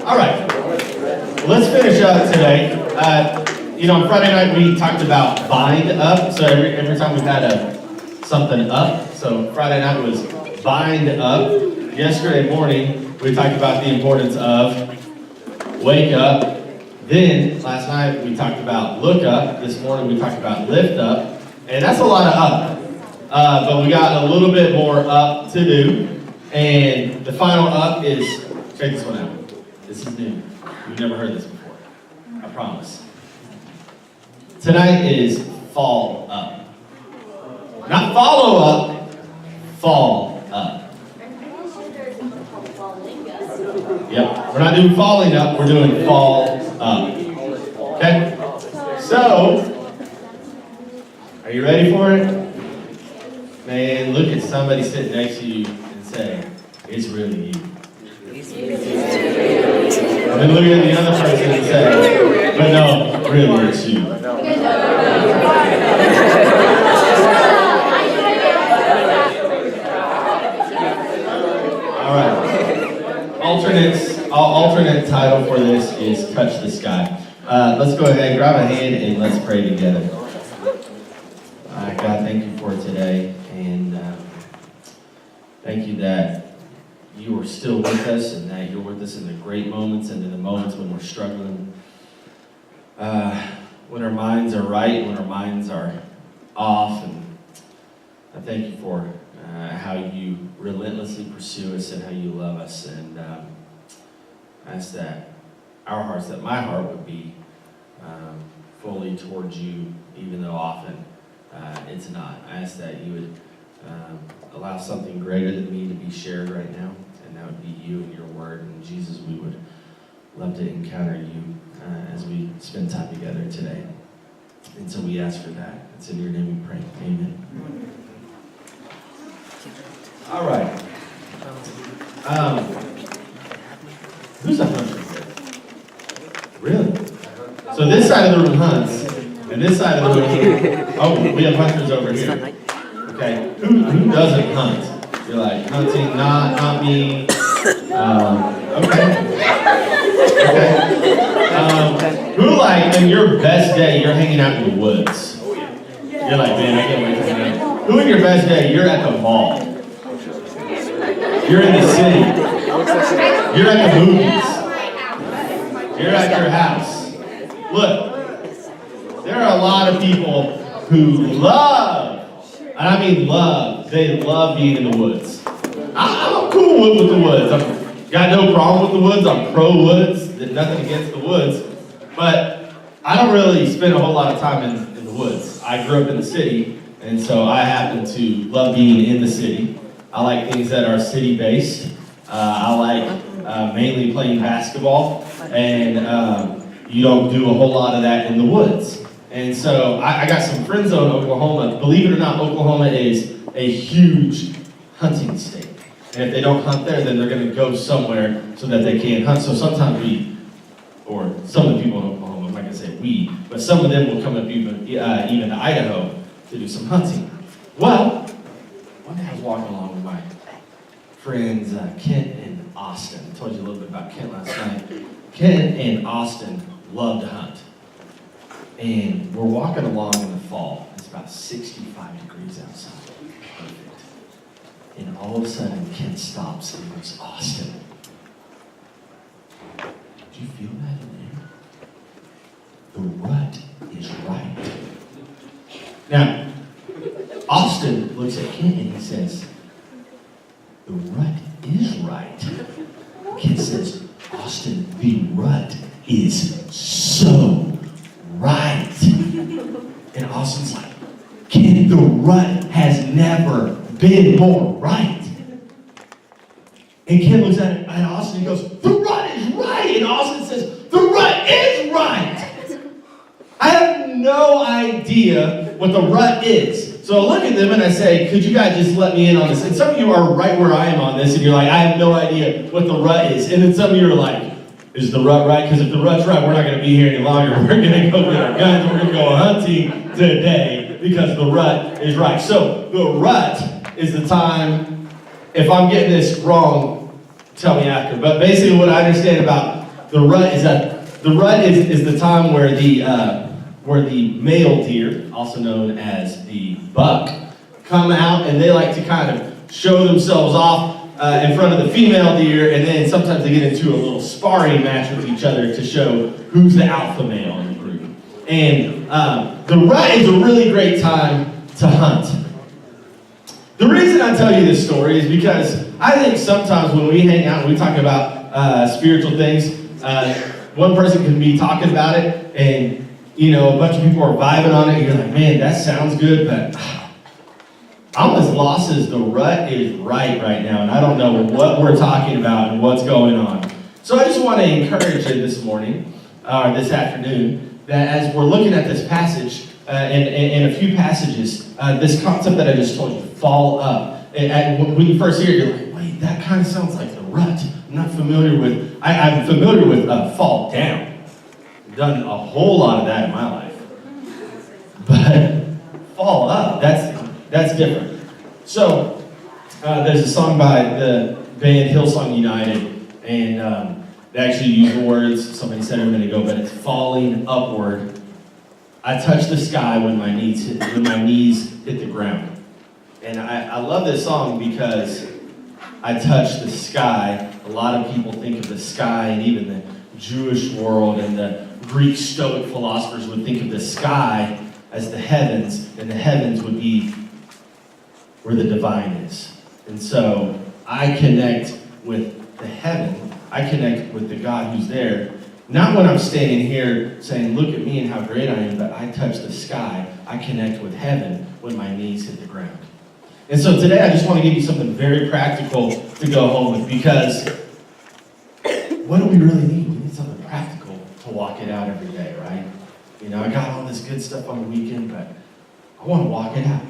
All right, let's finish up today. On Friday night we talked about bind up. So every time we've had something up. So Friday night was bind up. Yesterday morning we talked about the importance of wake up. Then last night we talked about look up. This morning we talked about lift up. And that's a lot of up. But we got a little bit more up to do. And the final up is, check this one out. This is new. You've never heard this before. I promise. Tonight is fall up. Not follow up, fall up. Yep, we're not doing falling up, we're doing fall up. Okay? So, are you ready for it? Man, look at somebody sitting next to you and say, it's really you. And then look at the other person and say, but no, really it's you. All right. Alternate title for this is Touch the Sky. Let's go ahead, grab a hand, and let's pray together. God, thank you for today, and thank you that you are still with us, and that you're with us in the great moments and in the moments when we're struggling, when our minds are right, when our minds are off. And I thank you for how you relentlessly pursue us and how you love us. And I ask that our hearts, that my heart would be fully towards you, even though often it's not. I ask that you would allow something greater than me to be shared right now, and that would be you and your word. And Jesus, we would love to encounter you as we spend time together today. And so we ask for that. It's in your name we pray. Amen. All right. Who's a hunter here? Really? So this side of the room hunts, and this side of the room, oh, we have hunters over here. Okay, who doesn't hunt? You're like, hunting, not me. Okay. Who, like, in your best day, you're hanging out in the woods? You're like, man, I can't wait to hang out. Who in your best day, you're at the mall? You're in the city. You're at the movies. You're at your house. Look, there are a lot of people who love, and I mean love, they love being in the woods. I'm cool with the woods. I've got no problem with the woods. I'm pro woods. There's nothing against the woods. But I don't really spend a whole lot of time in the woods. I grew up in the city, and so I happen to love being in the city. I like things that are city-based. I like mainly playing basketball, and you don't do a whole lot of that in the woods. And so I got some friends in Oklahoma. Believe it or not, Oklahoma is a huge hunting state. And if they don't hunt there, then they're going to go somewhere so that they can hunt. So sometimes some of the people in Oklahoma, I'm not going to say we, but some of them will come up even to Idaho to do some hunting. Well, one day I was walking along with my friends Kent and Austin. I told you a little bit about Kent last night. Kent and Austin love to hunt. And we're walking along in the fall. It's about 65 degrees outside. Perfect. And all of a sudden, Kent stops and goes, Austin, do you feel that in there? The rut is right. Now, Austin looks at Kent and he says, the rut is right. Kent says, Austin, the rut is so right. And Austin's like, Kent, the rut has never been more right. And Kent looks at Austin and goes, the rut is right. And Austin says, the rut is right. I have no idea what the rut is. So I look at them and I say, could you guys just let me in on this? And some of you are right where I am on this, and you're like, I have no idea what the rut is. And then some of you are like, is the rut right? Because if the rut's right, we're not going to be here any longer. We're going to go get our guns. We're going to go hunting today because the rut is right. So the rut is the time, if I'm getting this wrong, tell me after. But basically what I understand about the rut is the time where the male deer, also known as the buck, come out and they like to kind of show themselves off in front of the female deer, and then sometimes they get into a little sparring match with each other to show who's the alpha male in the group. And the rut is a really great time to hunt. The reason I tell you this story is because I think sometimes when we hang out and we talk about spiritual things, one person can be talking about it, and a bunch of people are vibing on it, and you're like, man, that sounds good, but I'm as lost as the rut is right now, and I don't know what we're talking about and what's going on. So I just want to encourage you this morning, or this afternoon, that as we're looking at this passage, and a few passages, this concept that I just told you, fall up. And when you first hear it, you're like, wait, that kind of sounds like the rut. I'm familiar with fall down. I've done a whole lot of that in my life. But fall up, that's different. So, there's a song by the band Hillsong United, and they actually use the words, somebody said a minute ago, but it's falling upward. I touch the sky when my knees hit the ground. And I love this song because I touch the sky. A lot of people think of the sky, and even the Jewish world and the Greek Stoic philosophers would think of the sky as the heavens, and the heavens would be where the divine is. And so I connect with the heaven. I connect with the God who's there. Not when I'm standing here saying, look at me and how great I am, but I touch the sky. I connect with heaven when my knees hit the ground. And so today I just want to give you something very practical to go home with, because what do we really need? We need something practical to walk it out every day, right? I got all this good stuff on the weekend, but I want to walk it out.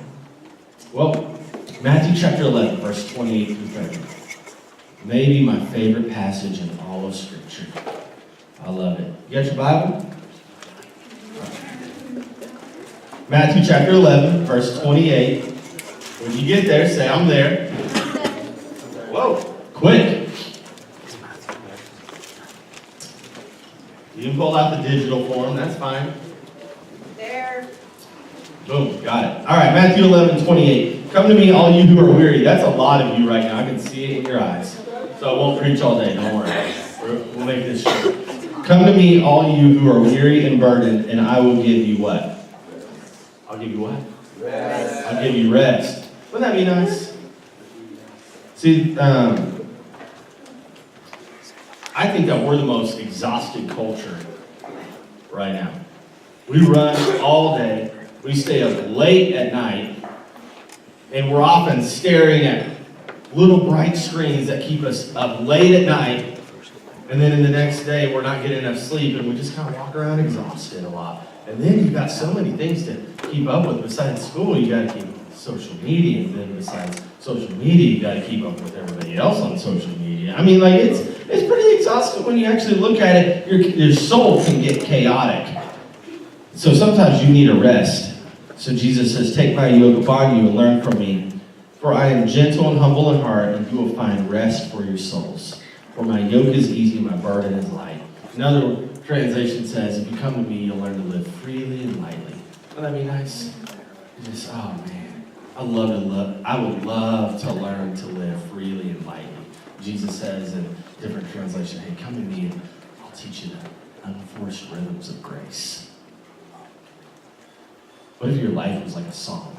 Well, Matthew chapter 11, verse 28 through 30. Maybe my favorite passage in all of Scripture. I love it. You got your Bible? Matthew chapter 11, verse 28. When you get there, say, I'm there. Whoa, quick. You can pull out the digital form, that's fine. There. Boom, got it. All right, Matthew 11, 28. Come to me, all you who are weary. That's a lot of you right now. I can see it in your eyes. So I won't preach all day, don't worry. We'll make this short. Come to me, all you who are weary and burdened, and I will give you what? I'll give you what? Rest. I'll give you rest. Wouldn't that be nice? See, I think that we're the most exhausted culture right now. We run all day, we stay up late at night, and we're often staring at little bright screens that keep us up late at night, and then in the next day we're not getting enough sleep, and we just kind of walk around exhausted a lot. And then you've got so many things to keep up with. Besides school, you got to keep social media, and then besides social media, you got to keep up with everybody else on social media. I mean, like, it's pretty exhausting when you actually look at it. Your soul can get chaotic. So sometimes you need a rest. So Jesus says, take my yoke upon you and learn from me. For I am gentle and humble in heart, and you will find rest for your souls. For my yoke is easy, my burden is light. Another translation says, if you come to me, you'll learn to live freely and lightly. Wouldn't that be nice? Just, oh man, I would love to learn to live freely and lightly. Jesus says in different translations, hey, come to me and I'll teach you the unforced rhythms of grace. What if your life was like a song?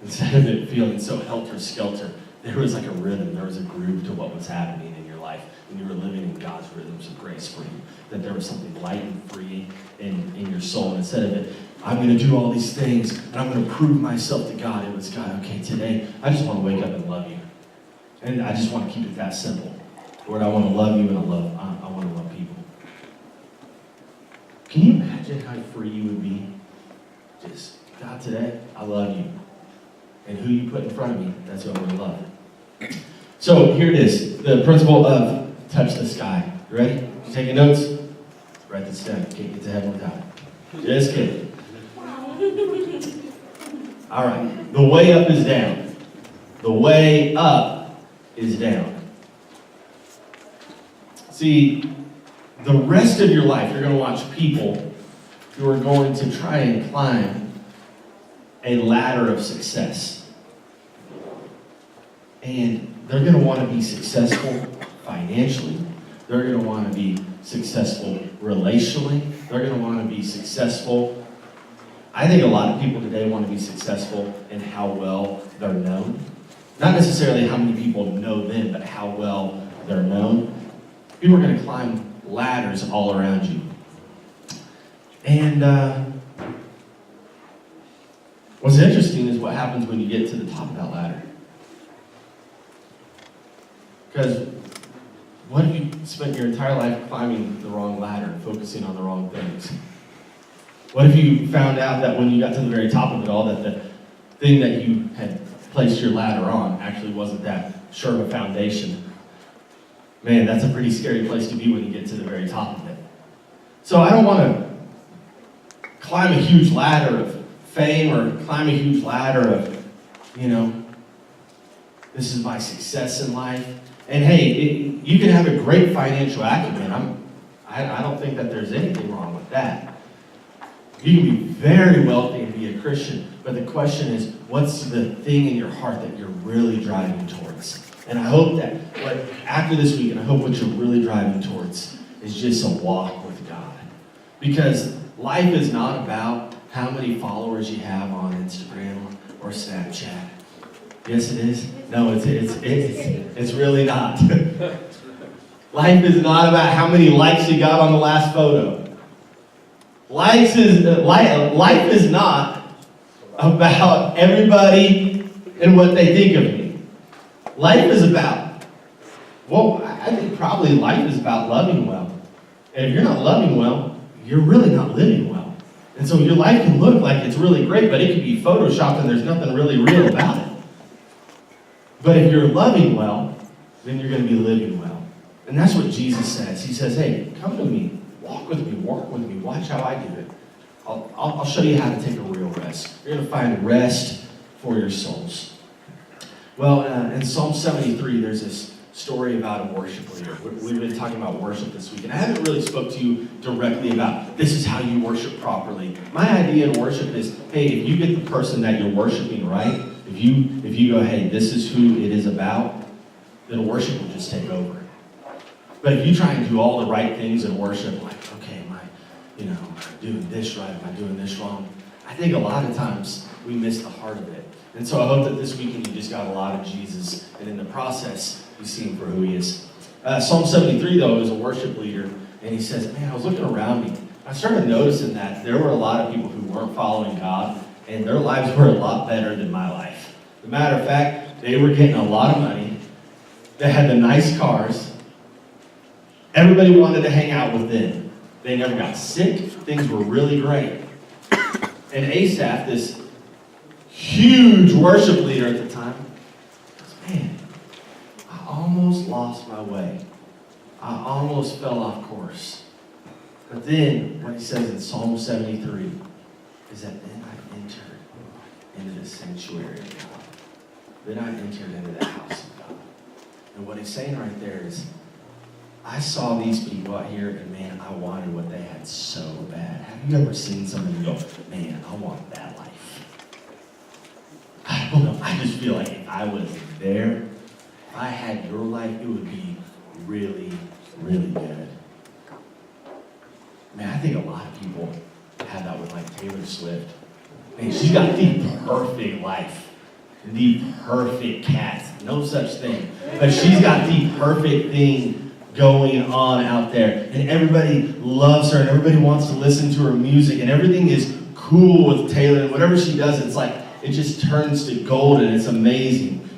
Instead of it feeling so helter-skelter, there was like a rhythm, there was a groove to what was happening in your life, and you were living in God's rhythms of grace for you. That there was something light and free in your soul. And instead of it, I'm going to do all these things, and I'm going to prove myself to God. It was, God, okay, today, I just want to wake up and love you. And I just want to keep it that simple. Lord, I want to love you, and I want to love people. Can you imagine how free you would be? Just, God, today, I love you. And who you put in front of me, that's who I'm going to love. So here it is, the principle of touch the sky. You ready? You taking notes? Write this down. You can't get to heaven without it. Just kidding. All right. The way up is down. The way up is down. See, the rest of your life, you're going to watch people who are going to try and climb a ladder of success. And they're going to want to be successful financially. They're going to want to be successful relationally. They're going to want to be successful. I think a lot of people today want to be successful in how well they're known. Not necessarily how many people know them, but how well they're known. People are going to climb ladders all around you. And what's interesting is what happens when you get to the top of that ladder. Because what if you spent your entire life climbing the wrong ladder, focusing on the wrong things? What if you found out that when you got to the very top of it all, that the thing that you had placed your ladder on actually wasn't that sure of a foundation? Man, that's a pretty scary place to be when you get to the very top of it. So I don't want to climb a huge ladder of fame or climb a huge ladder of, this is my success in life. And hey, you can have a great financial acumen. I don't think that there's anything wrong with that. You can be very wealthy and be a Christian, but the question is, what's the thing in your heart that you're really driving towards? And I hope that, after this week, and I hope what you're really driving towards is just a walk with God. Because life is not about how many followers you have on Instagram or Snapchat. Yes, it is. No, it's really not. Life is not about how many likes you got on the last photo. Life is not about everybody and what they think of me. Life is about, I think probably life is about loving well. And if you're not loving well, you're really not living well. And so your life can look like it's really great, but it could be photoshopped and there's nothing really real about it. But if you're loving well, then you're going to be living well. And that's what Jesus says. He says, hey, come to me, walk with me, work with me, watch how I do it. I'll show you how to take a real rest. You're going to find rest for your souls. Well, in Psalm 73, there's this story about a worship leader. We've been talking about worship this week, and I haven't really spoke to you directly about this is how you worship properly. My idea in worship is, hey, if you get the person that you're worshiping right, if you go, hey, this is who it is about, then worship will just take over. But if you try and do all the right things in worship, like, okay, am I doing this right? Am I doing this wrong? I think a lot of times we miss the heart of it. And so I hope that this weekend you just got a lot of Jesus, and in the process, you see him for who he is. Psalm 73, though, is a worship leader, and he says, man, I was looking around me. I started noticing that there were a lot of people who weren't following God, and their lives were a lot better than my life. As a matter of fact, they were getting a lot of money. They had the nice cars. Everybody wanted to hang out with them. They never got sick. Things were really great. And Asaph, this huge worship leader at the time, goes, man, I almost lost my way. I almost fell off course. But then, what he says in Psalm 73 is that then I entered into the sanctuary of God. Then I entered into the house of God. And what he's saying right there is, I saw these people out here, and man, I wanted what they had so bad. Have you ever seen somebody go, man, I want that life? I don't know. I just feel like if I was there, if I had your life, it would be really, really good. Man, I think a lot of people have that with like Taylor Swift. Man, she's got the perfect life. The perfect cat. No such thing. But she's got the perfect thing going on out there, and everybody loves her, and everybody wants to listen to her music, and everything is cool with Taylor, and whatever she does, it's like, it just turns to gold, and it's amazing,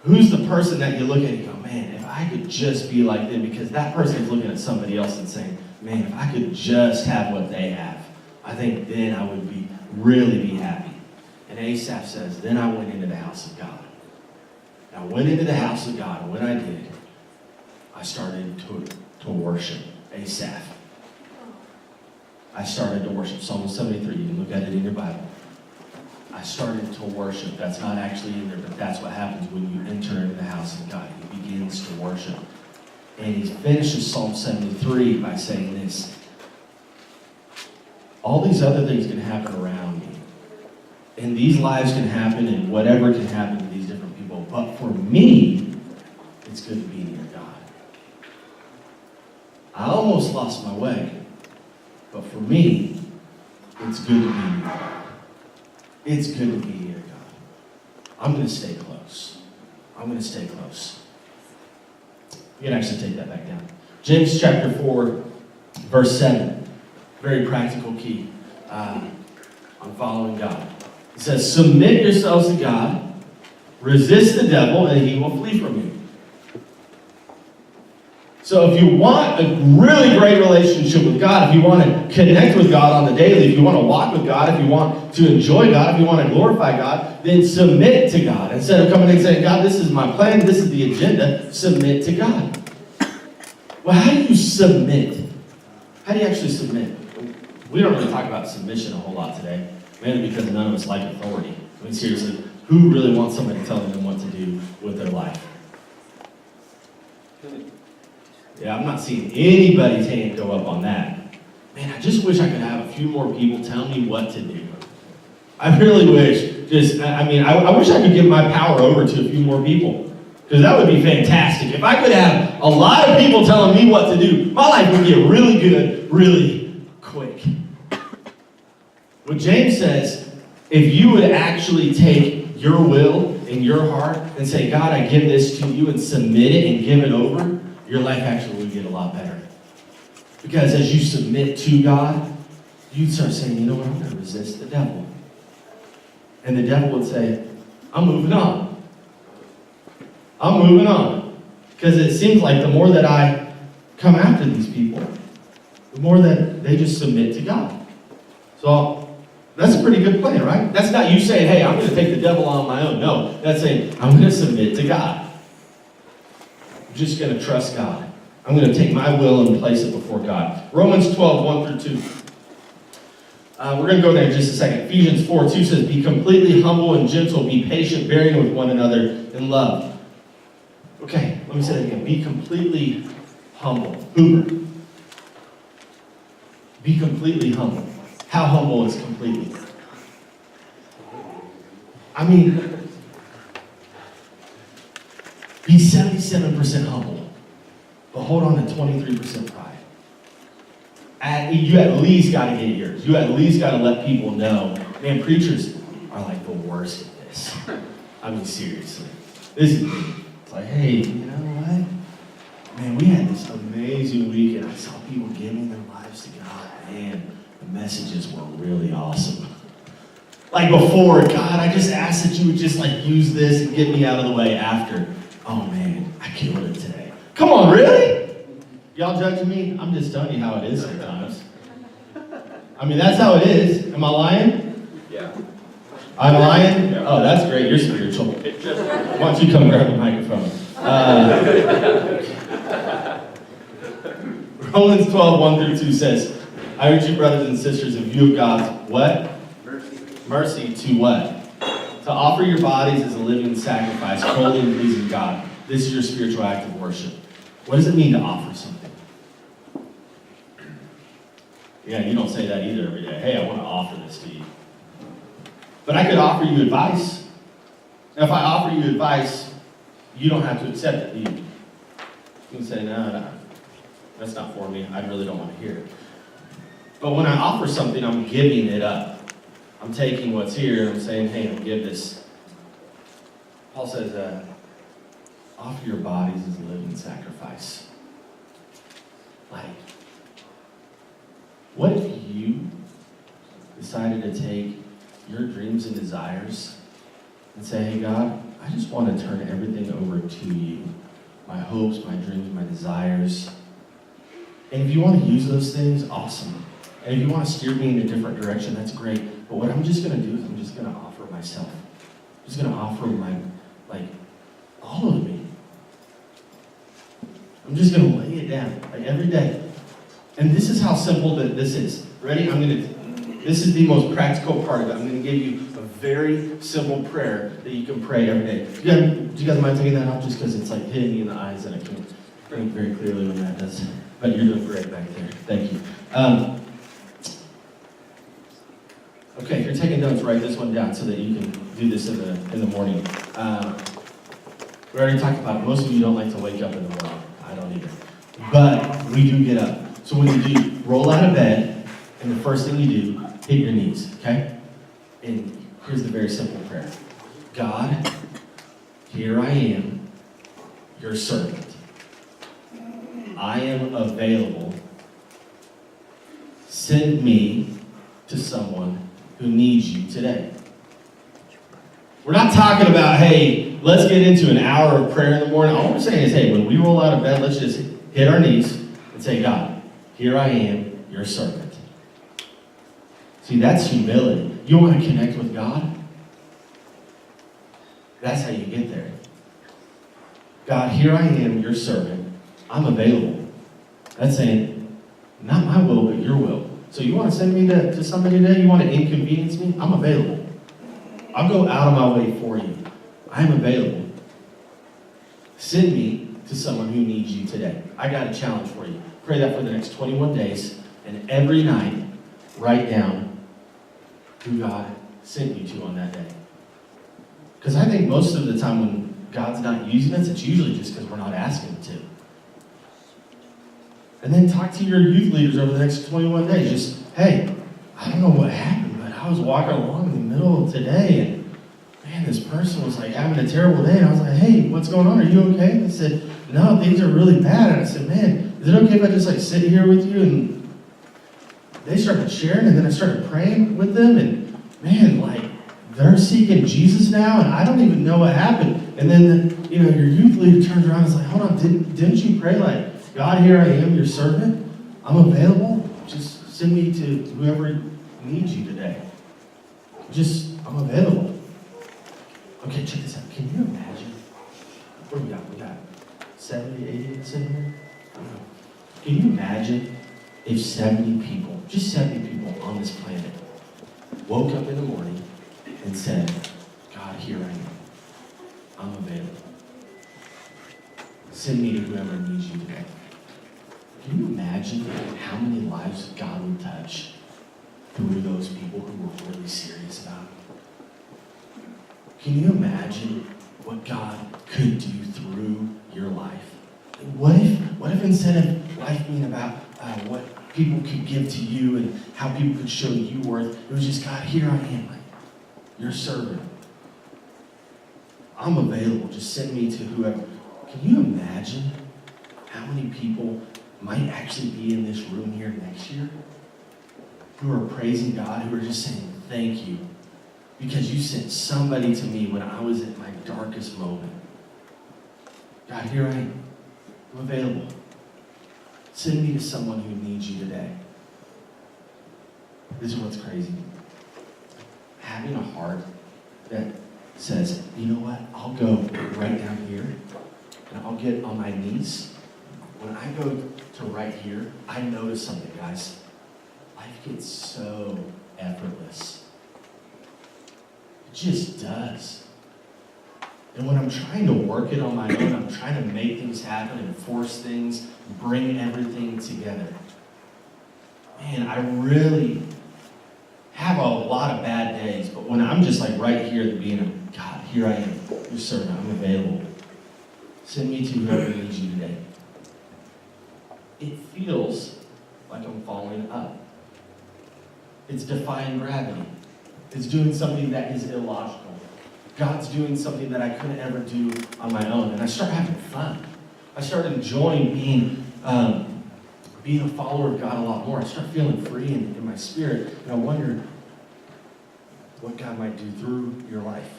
Who's the person that you look at and you go, man, if I could just be like them, because that person is looking at somebody else and saying, man, if I could just have what they have, I think then I would really be happy. And Asaph says, then I went into the house of God. I went into the house of God, and when I did, I started to worship Asaph. I started to worship. Psalm 73, you can look at it in your Bible. I started to worship. That's not actually in there, but that's what happens when you enter into the house of God. He begins to worship. And he finishes Psalm 73 by saying this: all these other things can happen around me. And these lives can happen, and whatever can happen to these different people. But for me, it's good to be near God. I almost lost my way. But for me, it's good to be near God. It's good to be near God. I'm going to stay close. I'm going to stay close. You can actually take that back down. James chapter 4, verse 7. Very practical key on following God. It says, submit yourselves to God, resist the devil, and he will flee from you. So if you want a really great relationship with God, if you want to connect with God on the daily, if you want to walk with God, if you want to enjoy God, if you want to glorify God, then submit to God. Instead of coming and saying, God, this is my plan, this is the agenda, submit to God. Well, how do you submit? How do you actually submit? We don't really talk about submission a whole lot today, mainly because none of us like authority. I mean, seriously, who really wants somebody telling them what to do with their life? Yeah, I'm not seeing anybody's hand go up on that. Man, I just wish I could have a few more people tell me what to do. I really wish. I wish I could give my power over to a few more people. Because that would be fantastic. If I could have a lot of people telling me what to do, my life would get really good, really quick. What James says, if you would actually take your will and your heart and say, God, I give this to you, and submit it and give it over, your life actually would get a lot better. Because as you submit to God, you'd start saying, you know what, I'm going to resist the devil. And the devil would say, I'm moving on. I'm moving on. Because it seems like the more that I come after these people, the more that they just submit to God. So that's a pretty good plan, right? That's not you saying, hey, I'm going to take the devil on my own. No, that's saying, I'm going to submit to God. I'm just going to trust God. I'm going to take my will and place it before God. Romans 12, 1 through 2. We're going to go there in just a second. Ephesians 4, 2 says, be completely humble and gentle. Be patient, bearing with one another in love. Okay, let me say that again. Be completely humble. Hoover. Be completely humble. How humble is completely? I mean, be 77% humble, but hold on to 23% pride. You at least got to get yours. You at least got to let people know. Man, preachers are like the worst at this. I mean, seriously. This is it's like, hey, you know what? Man, we had this amazing week, and I saw people giving their lives to God. Man, the messages were really awesome. Like before, God, I just asked that you would just like use this and get me out of the way after. Oh man, I killed it today. Come on, really? Y'all judging me? I'm just telling you how it is sometimes. I mean, that's how it is. Am I lying? Yeah. I'm lying? Yeah. Oh, that's great. You're spiritual. Why don't you come grab the microphone? Romans 12, 1 through 2 says, I urge you, brothers and sisters, in view of God's what? Mercy to what? To offer your bodies as a living sacrifice, holy and pleasing God. This is your spiritual act of worship. What does it mean to offer something? Yeah, you don't say that either every day. Hey, I want to offer this to you. But I could offer you advice. Now, if I offer you advice, you don't have to accept it, do you? You can say, no, that's not for me. I really don't want to hear it. But when I offer something, I'm giving it up. I'm taking what's here and I'm saying, hey, I'll give this. Paul says, offer your bodies as a living sacrifice. Like, what if you decided to take your dreams and desires and say, hey, God, I just want to turn everything over to you. My hopes, my dreams, my desires. And if you want to use those things, awesome. And if you want to steer me in a different direction, that's great. But what I'm just going to do is I'm just going to offer myself. I'm just going to offer all of me. I'm just going to lay it down, every day. And this is how simple that this is. Ready? I'm going to This is the most practical part of it. I'm going to give you a very simple prayer that you can pray every day. Do you guys mind taking that off just because it's like hitting me in the eyes and I can't think very clearly when that does. But you're doing great back there. Thank you. Okay, if you're taking notes, write this one down so that you can do this in the morning. We already talked about it. Most of you don't like to wake up in the morning. I don't either. But we do get up. So when you do, roll out of bed, and the first thing you do, hit your knees, okay? And here's the very simple prayer. God, here I am, your servant. I am available. Send me to someone who needs you today. We're not talking about, hey, let's get into an hour of prayer in the morning. All we're saying is, hey, when we roll out of bed, let's just hit our knees and say, God, here I am, your servant. See, that's humility. You want to connect with God? That's how you get there. God, here I am, your servant. I'm available. That's saying, not my will, but your will. So you want to send me to somebody today? You want to inconvenience me? I'm available. I'll go out of my way for you. I'm available. Send me to someone who needs you today. I got a challenge for you. Pray that for the next 21 days, and every night, write down who God sent you to on that day. Because I think most of the time when God's not using us, it's usually just because we're not asking Him to. And then talk to your youth leaders over the next 21 days. Just, hey, I don't know what happened, but I was walking along in the middle of today, and man, this person was like having a terrible day. And I was like, hey, what's going on? Are you okay? And they said, no, things are really bad. And I said, man, is it okay if I just like sit here with you? And they started sharing, and then I started praying with them, and man, like they're seeking Jesus now, and I don't even know what happened. And then your youth leader turns around and is like, hold on, didn't you pray like, God, here I am, your servant. I'm available. Just send me to whoever needs you today. I'm available. Okay, check this out. Can you imagine? What do we got? We got 70, 80 sitting here? Can you imagine if 70 people, just 70 people on this planet, woke up in the morning and said, God, here I am. I'm available. Send me to whoever needs you today. Can you imagine how many lives God would touch through those people who were really serious about it? Can you imagine what God could do through your life? What if instead of life being about what people could give to you and how people could show you worth, it was just, God, here I am, like, your servant. I'm available. Just send me to whoever. Can you imagine how many people might actually be in this room here next year who are praising God, who are just saying, thank you, because you sent somebody to me when I was at my darkest moment. God, here I am. I'm available. Send me to someone who needs you today. This is what's crazy. Having a heart that says, you know what, I'll go right down here and I'll get on my knees. When I go to right here, I notice something, guys. Life gets so effortless. It just does. And when I'm trying to work it on my own, I'm trying to make things happen and force things, bring everything together. Man, I really have a lot of bad days, but when I'm just like right here at the beginning, God, here I am, your servant, I'm available. Send me to whoever needs you today. It feels like I'm falling up. It's defying gravity. It's doing something that is illogical. God's doing something that I couldn't ever do on my own. And I start having fun. I start enjoying being a follower of God a lot more. I start feeling free in my spirit. And I wonder what God might do through your life.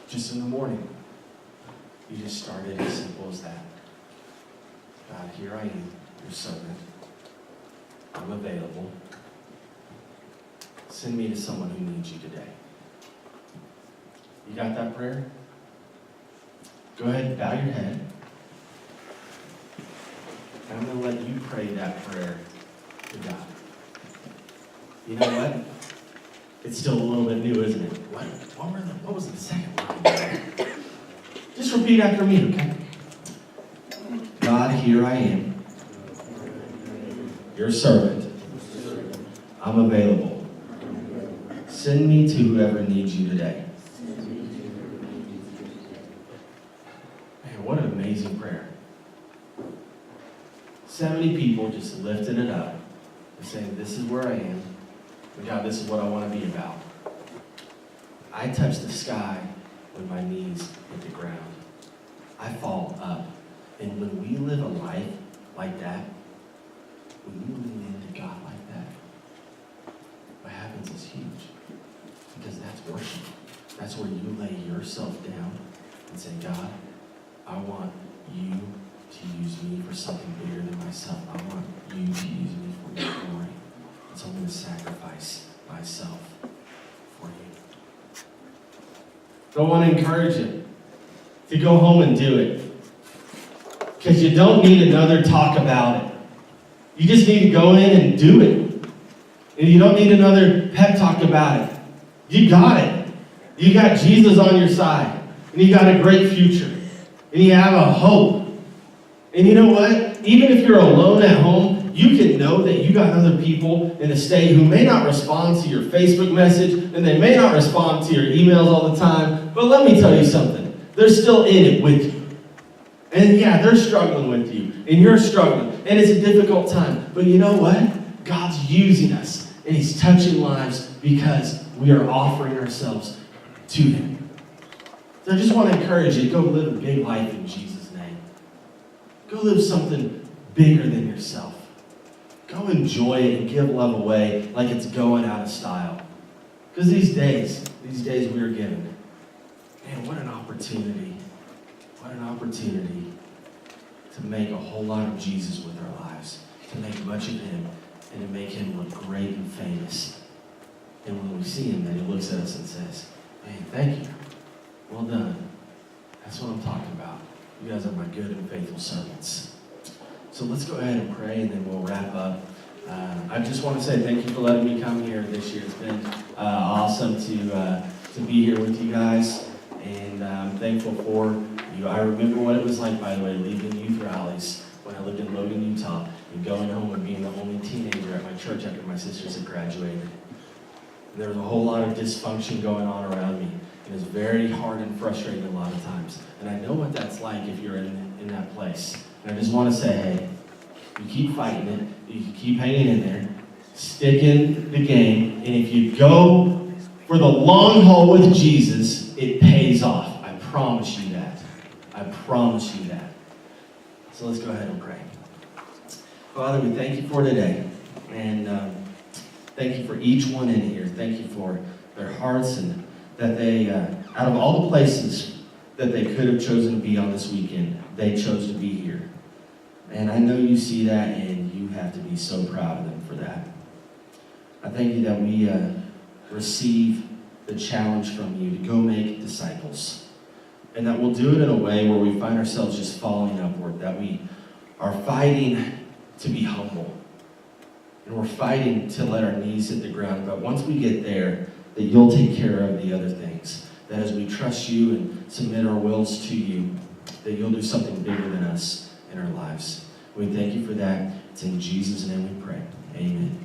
Just in the morning, you just started as simple as that. God, here I am, your servant. I'm available. Send me to someone who needs you today. You got that prayer? Go ahead and bow your head. And I'm going to let you pray that prayer to God. You know what? It's still a little bit new, isn't it? What was the second line? Just repeat after me, okay? God, here I am, your servant. I'm available. Send me to whoever needs you today. Man, what an amazing prayer. 70 people just lifted it up and saying, this is where I am. And God, this is what I want to be about. I touch the sky when my knees hit the ground. I fall up. And when we live a life like that, when you lean into God like that, what happens is huge. Because that's worship. That's where you lay yourself down and say, God, I want you to use me for something bigger than myself. I want you to use me for your glory. And so I'm going to sacrifice myself for you. So I want to encourage you to go home and do it. Because you don't need another talk about it. You just need to go in and do it. And you don't need another pep talk about it. You got it. You got Jesus on your side. And you got a great future. And you have a hope. And you know what? Even if you're alone at home, you can know that you got other people in the state who may not respond to your Facebook message, and they may not respond to your emails all the time. But let me tell you something. They're still in it with you. And yeah, they're struggling with you. And you're struggling. And it's a difficult time. But you know what? God's using us. And He's touching lives because we are offering ourselves to Him. So I just want to encourage you to go live a big life in Jesus' name. Go live something bigger than yourself. Go enjoy it and give love away like it's going out of style. Because these days we are given. Man, what an opportunity. What an opportunity to make a whole lot of Jesus with our lives. To make much of Him and to make Him look great and famous. And when we see Him, then He looks at us and says, man, thank you. Well done. That's what I'm talking about. You guys are my good and faithful servants. So let's go ahead and pray, and then we'll wrap up. I just want to say thank you for letting me come here this year. It's been awesome to be here with you guys, and I'm thankful for you. I remember what it was like, by the way, leaving youth rallies when I lived in Logan, Utah, and going home and being the only teenager at my church after my sisters had graduated. And there was a whole lot of dysfunction going on around me. It was very hard and frustrating a lot of times. And I know what that's like if you're in that place. And I just want to say, hey, you keep fighting it. You keep hanging in there. Stick in the game. And if you go for the long haul with Jesus, it pays off. I promise you that. I promise you that. So let's go ahead and pray. Father, we thank you for today. And thank you for each one in here. Thank you for their hearts and that they, out of all the places that they could have chosen to be on this weekend, they chose to be here. And I know you see that, and you have to be so proud of them for that. I thank you that we receive the challenge from you to go make disciples. And that we'll do it in a way where we find ourselves just falling upward, that we are fighting to be humble. And we're fighting to let our knees hit the ground. But once we get there, that you'll take care of the other things. That as we trust you and submit our wills to you, that you'll do something bigger than us in our lives. We thank you for that. It's in Jesus' name we pray. Amen.